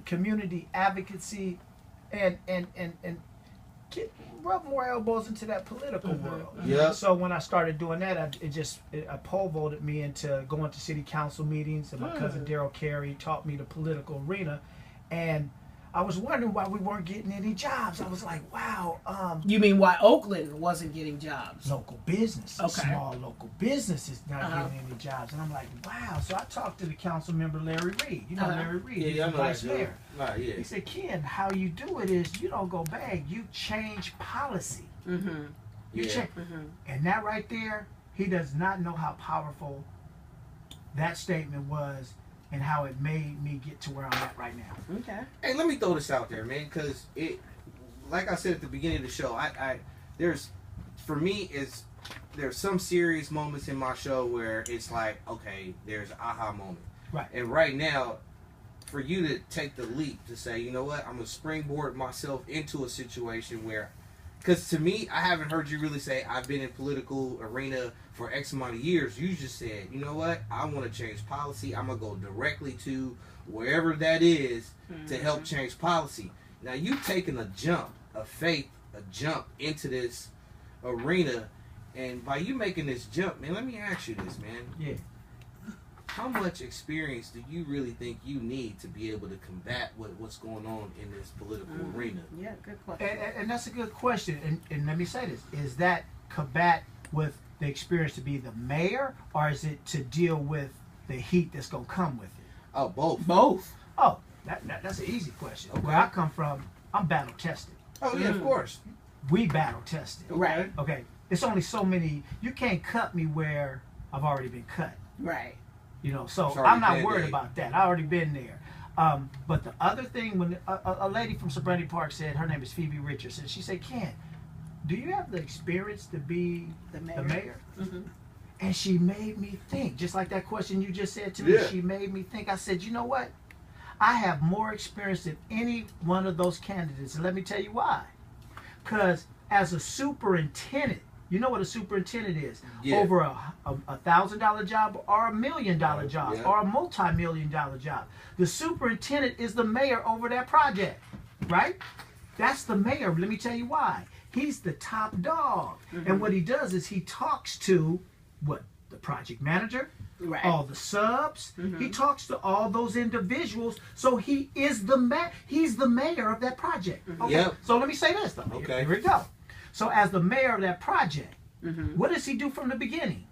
community advocacy and get rub more elbows into that political world. Yeah. So when I started doing that, I pole voted me into going to city council meetings, and my cousin Daryl Carey taught me the political arena, and I was wondering why we weren't getting any jobs. I was like, wow. You mean why Oakland wasn't getting jobs? Local business, Okay. small local businesses not getting any jobs, and I'm like, wow. So I talked to the council member Larry Reed. You know Larry Reed, he's the vice mayor. Right, yeah. He said, Ken, how you do it is you don't go back, you change policy. Mm-hmm. You change, and that right there, he does not know how powerful that statement was. And how it made me get to where I'm at right now. Okay. Hey, let me throw this out there, man, because like I said at the beginning of the show, there's some serious moments in my show where it's like, okay, there's an aha moment. Right. And right now, for you to take the leap to say, you know what, I'm gonna springboard myself into a situation where, because to me, I haven't heard you really say I've been in political arena for X amount of years. You just said, you know what, I want to change policy. I'm going to go directly to wherever that is to help change policy. Now, you've taken a jump into this arena. And by you making this jump, man, let me ask you this, man. Yeah. How much experience do you really think you need to be able to combat what's going on in this political arena? Yeah, good question. And that's a good question. And let me say this. Is that combat with the experience to be the mayor, or is it to deal with the heat that's going to come with it? Oh, both. Both. Oh, that's an easy question. Okay. Where I come from, I'm battle tested. Oh, yeah, of course. We battle tested. Right. Okay. It's only so many. You can't cut me where I've already been cut. Right. You know, so Sorry, I'm not Band-Aid. worried about that. I already been there. But the other thing, when a lady from Serenity Park said, her name is Phoebe Richardson, she said, Ken, do you have the experience to be the mayor? Mm-hmm. And she made me think, just like that question you just said to me, Yeah. she made me think. I said, you know what? I have more experience than any one of those candidates. And let me tell you why. Because as a superintendent, you know what a superintendent is? Yeah. Over a $1,000 job or $1 million job Yeah. or a multi-million-dollar job. The superintendent is the mayor over that project, right? That's the mayor. Let me tell you why. He's the top dog. And what he does is he talks to the project manager, Right. all the subs. He talks to all those individuals. So he is he's the mayor of that project. Okay. Yep. So let me say this though. Okay. Here we go. So as the mayor of that project, what does he do from the beginning?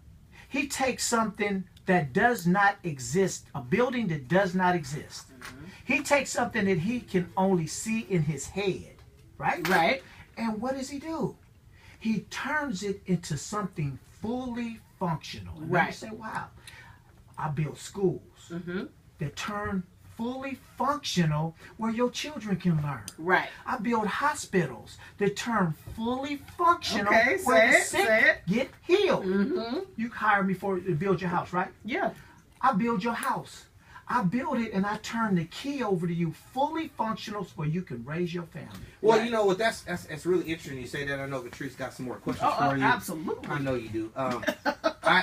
He takes something that does not exist, a building that does not exist. He takes something that he can only see in his head, right? Right. And what does he do? He turns it into something fully functional. And Right. you say, wow, I built schools that turn fully functional where your children can learn. Right. I build hospitals that turn fully functional Okay, where say the it, sick say it. get healed. Mm-hmm. You hire me to build your house, right? Yeah. I build your house. I build it and I turn the key over to you, fully functional, so you can raise your family. Well, Right. you know what? That's really interesting. You say that. I know Patrice got some more questions for you. Absolutely. I know you do.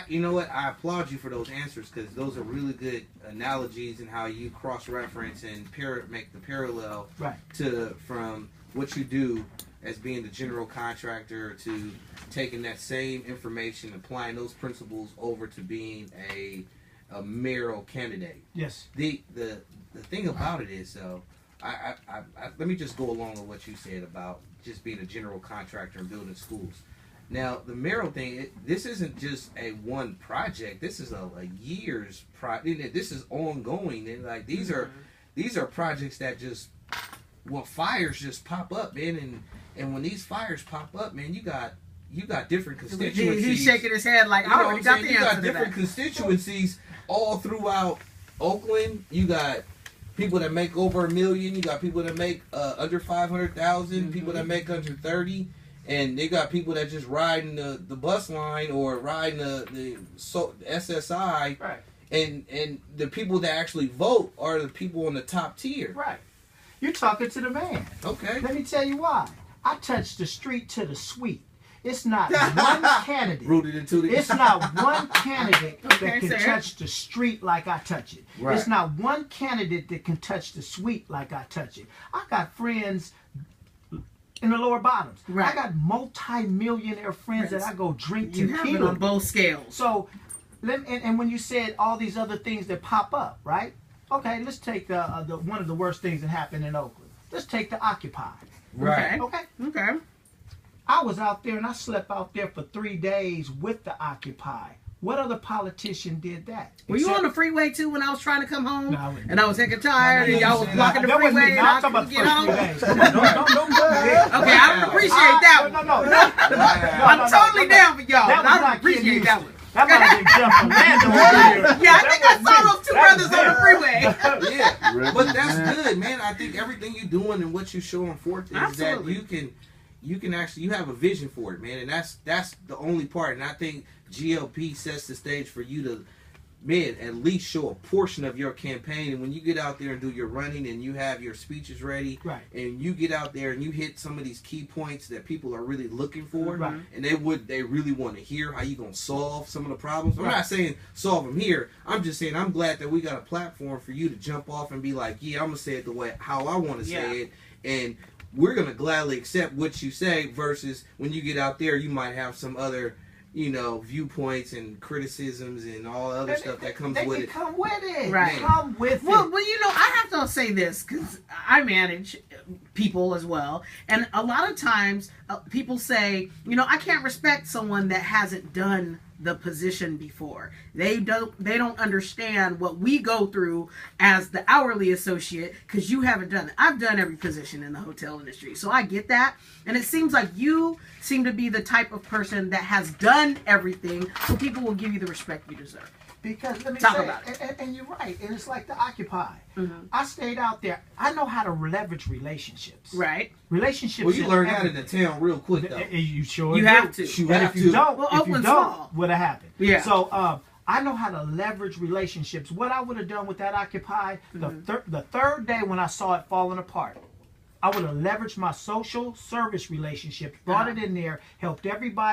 You know what? I applaud you for those answers because those are really good analogies and how you cross-reference and make the parallel Right. from what you do as being the general contractor to taking that same information, applying those principles over to being a mayoral candidate. Yes. The thing about it is, though, I let me just go along with what you said about just being a general contractor and building schools. Now, the mayoral thing, this isn't just a one project. This is a year's project. This is ongoing, and like these are projects that just fires just pop up, man, and when these fires pop up, man, you got different constituencies. He's shaking his head like, You know I what already I'm got saying? the You answer got to different that. constituencies all throughout Oakland. You got people that make over $1 million. You got people that make under 500,000. People that make under 30, and they got people that just riding the bus line or riding the SSI. Right. And the people that actually vote are the people on the top tier. Right. You're talking to the man. Okay. Let me tell you why. I touch the street to the suite. It's not one candidate. Rooted into the. It's not one candidate that Okay, can sir. touch the street like I touch it. Right. It's not one candidate that can touch the suite like I touch it. I got friends in the lower bottoms. Right. I got multi-millionaire friends that I go drink You have it tequila. on both scales. So, and when you said all these other things that pop up, right? Okay, let's take the one of the worst things that happened in Oakland. Let's take the Occupy. Right. Okay. Okay. I was out there and I slept out there for 3 days with the Occupy. What other politician did that? Were you on the freeway too when I was trying to come home? No, I wasn't. And I was getting tired and y'all was blocking the That wasn't freeway me. and Now I I'm talking about couldn't the get first 3 home? days. Come on, don't go there. Okay, I would appreciate that one. No. I'm totally down for y'all. That but I was would not appreciate that one. That might have been Jeff Orlando over here. Yeah, I think I saw those two brothers on the freeway. Yeah, but that's good, man. I think everything you're doing and what you're showing forth is Absolutely. that you can actually you have a vision for it, man, and that's the only part. And I think GLP sets the stage for you to, man, at least show a portion of your campaign. And when you get out there and do your running and you have your speeches ready, Right. and you get out there and you hit some of these key points that people are really looking for, Right. and they really want to hear how you gonna solve some of the problems. I'm Right. not saying solve them here. I'm just saying I'm glad that we got a platform for you to jump off and be like, yeah, I'm gonna say it the way how I want to say it, and we're gonna gladly accept what you say. Versus when you get out there, you might have some other, viewpoints and criticisms and all other stuff that comes with it. Come with it. Right. Come with Well, it. I have to say this because I manage people as well, and a lot of times people say, I can't respect someone that hasn't done the position before. They don't understand what we go through as the hourly associate because you haven't done it. I've done every position in the hotel industry, so I get that. And it seems like you seem to be the type of person that has done everything, so people will give you the respect you deserve. Because let me Talk say, about it. and you're right, and it's like the Occupy. Mm-hmm. I stayed out there. I know how to leverage relationships. Right. Relationships. Well, you in learn that in everything. the town real quick, though. You sure You do. have to. You And have if you to. don't, Well, if you Oakland's don't, small. would have happened. Yeah. So I know how to leverage relationships. What I would have done with that Occupy, the third day when I saw it falling apart, I would have leveraged my social service relationships, brought it in there, helped everybody.